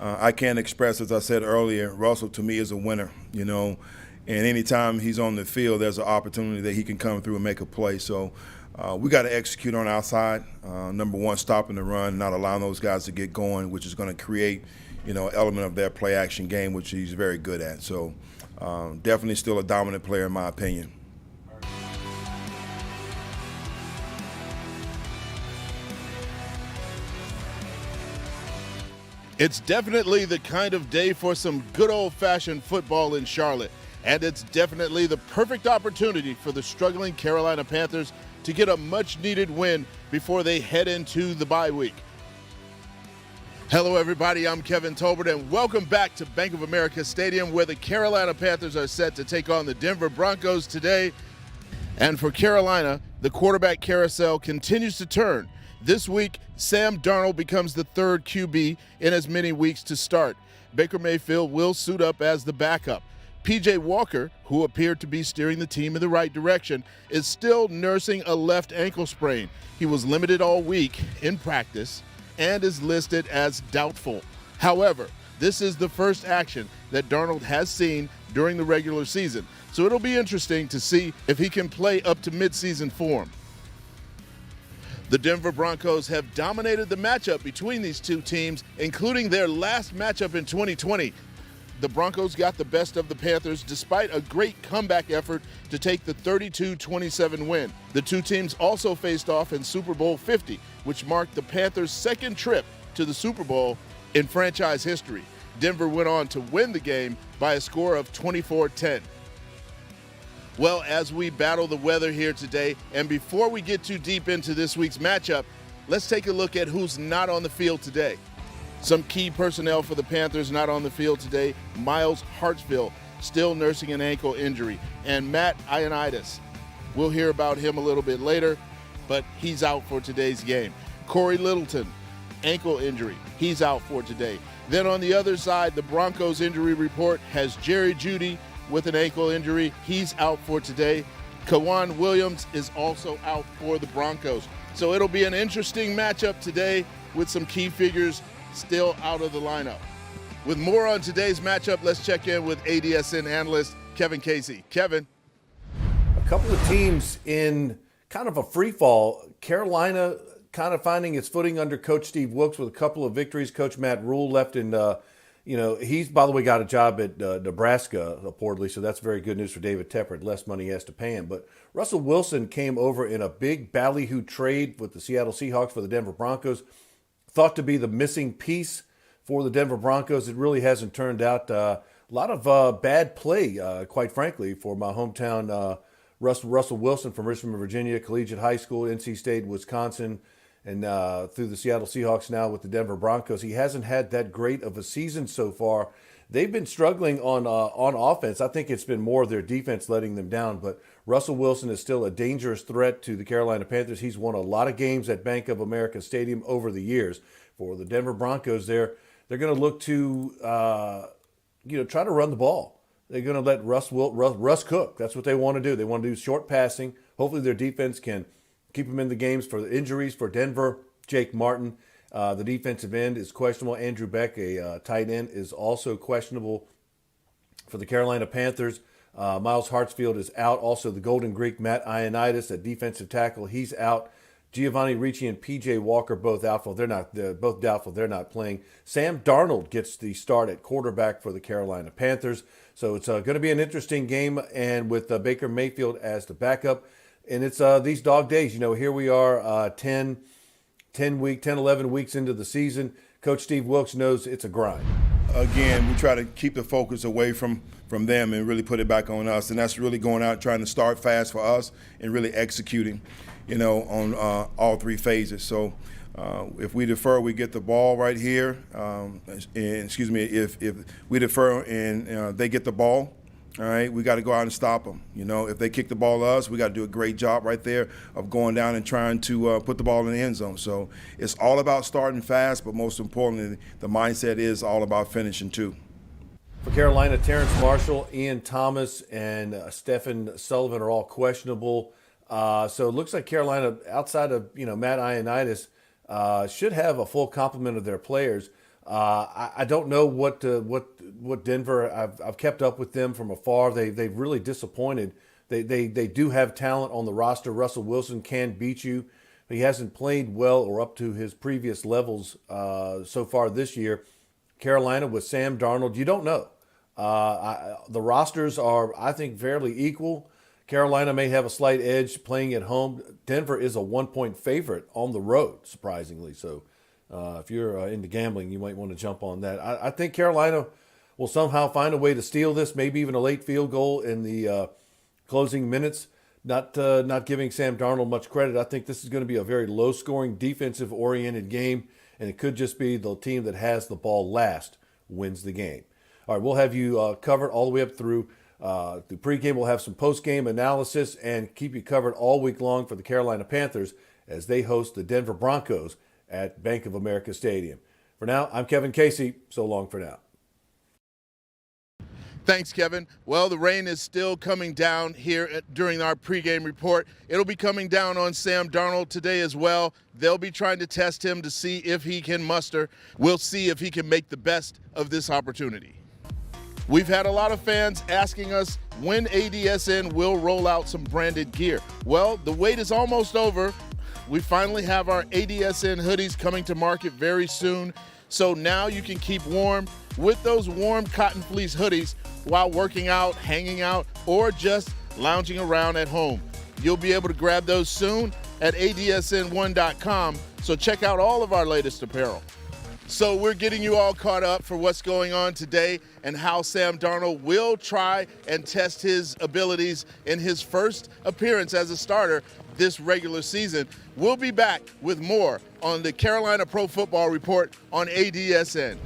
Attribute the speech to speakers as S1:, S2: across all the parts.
S1: I can't express, as I said earlier, Russell to me is a winner, and anytime he's on the field, there's an opportunity that he can come through and make a play. So we got to execute on our side. Number one, stopping the run, not allowing those guys to get going, which is going to create, an element of their play action game, which he's very good at. So definitely still a dominant player in my opinion.
S2: It's definitely the kind of day for some good old-fashioned football in Charlotte, and it's definitely the perfect opportunity for the struggling Carolina Panthers to get a much-needed win before they head into the bye week. Hello, everybody. I'm Kevin Tolbert, and welcome back to Bank of America Stadium, where the Carolina Panthers are set to take on the Denver Broncos today. And for Carolina, the quarterback carousel continues to turn. This week, Sam Darnold becomes the third QB in as many weeks to start. Baker Mayfield will suit up as the backup. P.J. Walker, who appeared to be steering the team in the right direction, is still nursing a left ankle sprain. He was limited all week in practice and is listed as doubtful. However, this is the first action that Darnold has seen during the regular season, so it'll be interesting to see if he can play up to midseason form. The Denver Broncos have dominated the matchup between these two teams, including their last matchup in 2020. The Broncos got the best of the Panthers despite a great comeback effort to take the 32-27 win. The two teams also faced off in Super Bowl 50, which marked the Panthers' second trip to the Super Bowl in franchise history. Denver went on to win the game by a score of 24-10. Well, as we battle the weather here today, and before we get too deep into this week's matchup, let's take a look at who's not on the field today. Some key personnel for the Panthers not on the field today: Miles Hartsfield, still nursing an ankle injury, and Matt Ioannidis. We'll hear about him a little bit later, but he's out for today's game. Corey Littleton, ankle injury, he's out for today. Then on the other side, the Broncos injury report has Jerry Jeudy with an ankle injury. He's out for today. Kawan Williams is also out for the Broncos. So it'll be an interesting matchup today with some key figures still out of the lineup. With more on today's matchup, let's check in with ADSN analyst Kevin Casey. Kevin.
S3: A couple of teams in kind of a free fall. Carolina kind of finding its footing under Coach Steve Wilks with a couple of victories. Coach Matt Rule left in he's, by the way, got a job at Nebraska, reportedly, so that's very good news for David Tepper. Less money he has to pay him. But Russell Wilson came over in a big ballyhoo trade with the Seattle Seahawks for the Denver Broncos. Thought to be the missing piece for the Denver Broncos. It really hasn't turned out. A lot of bad play, quite frankly, for my hometown Russell Wilson from Richmond, Virginia, Collegiate High School, NC State, Wisconsin, and through the Seattle Seahawks now with the Denver Broncos. He hasn't had that great of a season so far. They've been struggling on offense. I think it's been more of their defense letting them down, but Russell Wilson is still a dangerous threat to the Carolina Panthers. He's won a lot of games at Bank of America Stadium over the years. For the Denver Broncos, they're going to look to try to run the ball. They're going to let Russ cook. That's what they want to do. They want to do short passing. Hopefully their defense can keep them in the games. For the injuries for Denver, Jake Martin, the defensive end, is questionable. Andrew Beck, a tight end, is also questionable for the Carolina Panthers. Miles Hartsfield is out. Also, the Golden Greek, Matt Ioannidis, a defensive tackle, he's out. Giovanni Ricci and P.J. Walker both doubtful. They're both doubtful. They're not playing. Sam Darnold gets the start at quarterback for the Carolina Panthers. So it's going to be an interesting game, and with Baker Mayfield as the backup. And it's these dog days. Here we are 10, 11 weeks into the season. Coach Steve Wilks knows it's a grind.
S1: Again, we try to keep the focus away from them and really put it back on us. And that's really going out, trying to start fast for us and really executing, on all three phases. So if we defer, we get the ball right here. If we defer and they get the ball, all right, we got to go out and stop them. If they kick the ball to us, we got to do a great job right there of going down and trying to put the ball in the end zone. So it's all about starting fast, but most importantly, the mindset is all about finishing too.
S3: For Carolina, Terrence Marshall, Ian Thomas, and Stephen Sullivan are all questionable. So it looks like Carolina, outside of Matt Ioannidis, should have a full complement of their players. I don't know what Denver. I've kept up with them from afar. They've really disappointed. They do have talent on the roster. Russell Wilson can beat you. He hasn't played well or up to his previous levels so far this year. Carolina with Sam Darnold, you don't know. The rosters are, I think, fairly equal. Carolina may have a slight edge playing at home. Denver is a 1-point favorite on the road, surprisingly. So if you're into gambling, you might want to jump on that. I think Carolina will somehow find a way to steal this, maybe even a late field goal in the closing minutes. Not giving Sam Darnold much credit. I think this is going to be a very low-scoring, defensive-oriented game, and it could just be the team that has the ball last wins the game. All right, we'll have you covered all the way up through the pregame. We'll have some postgame analysis and keep you covered all week long for the Carolina Panthers as they host the Denver Broncos at Bank of America Stadium. For now, I'm Kevin Casey. So long for now.
S2: Thanks, Kevin. Well, the rain is still coming down here during our pregame report. It'll be coming down on Sam Darnold today as well. They'll be trying to test him to see if he can muster. We'll see if he can make the best of this opportunity. We've had a lot of fans asking us when ADSN will roll out some branded gear. Well, the wait is almost over. We finally have our ADSN hoodies coming to market very soon. So now you can keep warm with those warm cotton fleece hoodies while working out, hanging out, or just lounging around at home. You'll be able to grab those soon at ADSN1.com. So check out all of our latest apparel. So we're getting you all caught up for what's going on today and how Sam Darnold will try and test his abilities in his first appearance as a starter this regular season. We'll be back with more on the Carolina Pro Football Report on ADSN.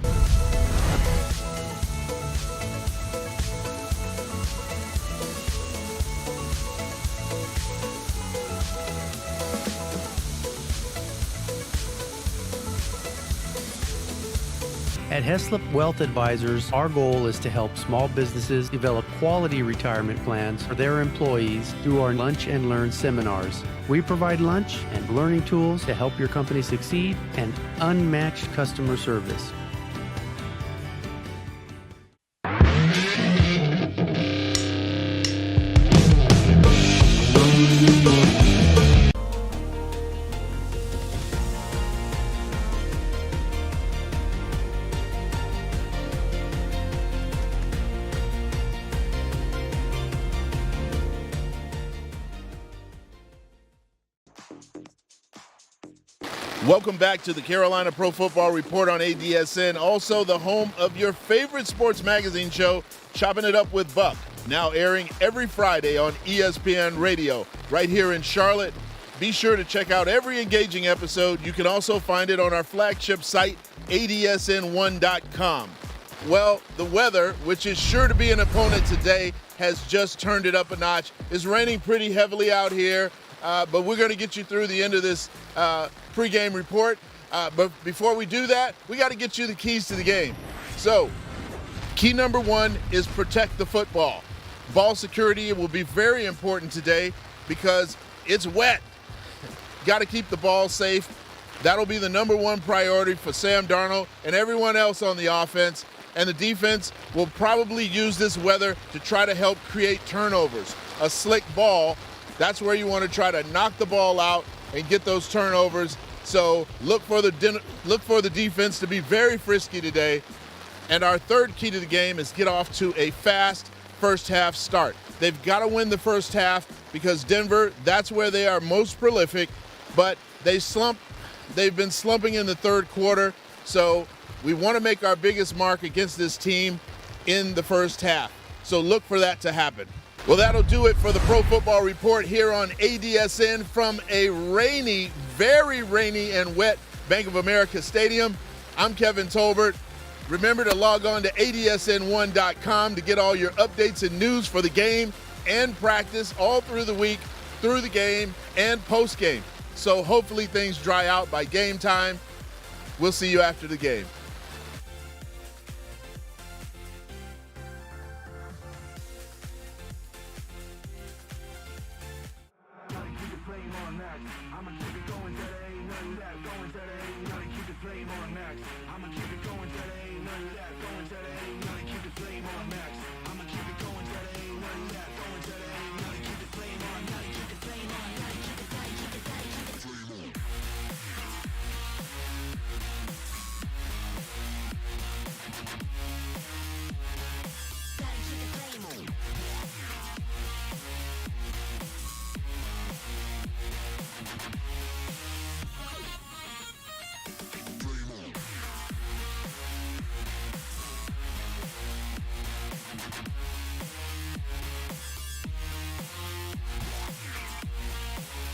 S4: At Heslop Wealth Advisors, our goal is to help small businesses develop quality retirement plans for their employees through our Lunch and Learn seminars. We provide lunch and learning tools to help your company succeed and unmatched customer service.
S2: Welcome back to the Carolina Pro Football Report on ADSN, also the home of your favorite sports magazine show, Chopping It Up with Buck, now airing every Friday on ESPN Radio, right here in Charlotte. Be sure to check out every engaging episode. You can also find it on our flagship site, ADSN1.com. Well, the weather, which is sure to be an opponent today, has just turned it up a notch. It's raining pretty heavily out here. But we're going to get you through the end of this pregame report. But before we do that, we got to get you the keys to the game. So, key number one is protect the football. Ball security will be very important today because it's wet. Got to keep the ball safe. That'll be the number one priority for Sam Darnold and everyone else on the offense. And the defense will probably use this weather to try to help create turnovers. A slick ball, that's where you want to try to knock the ball out and get those turnovers. So look for the defense to be very frisky today. And our third key to the game is get off to a fast first half start. They've got to win the first half because Denver, that's where they are most prolific, but they've been slumping in the third quarter. So we want to make our biggest mark against this team in the first half. So look for that to happen. Well, that'll do it for the Pro Football Report here on ADSN from a rainy, very rainy and wet Bank of America Stadium. I'm Kevin Tolbert. Remember to log on to ADSN1.com to get all your updates and news for the game and practice all through the week, through the game, and post-game. So hopefully things dry out by game time. We'll see you after the game.
S5: I'ma keep it going till there ain't nothing left. Going till there ain't nothing. Keep the flame on max. I'ma keep it going till there ain't none left. Going till there ain't none. Keep the flame on max.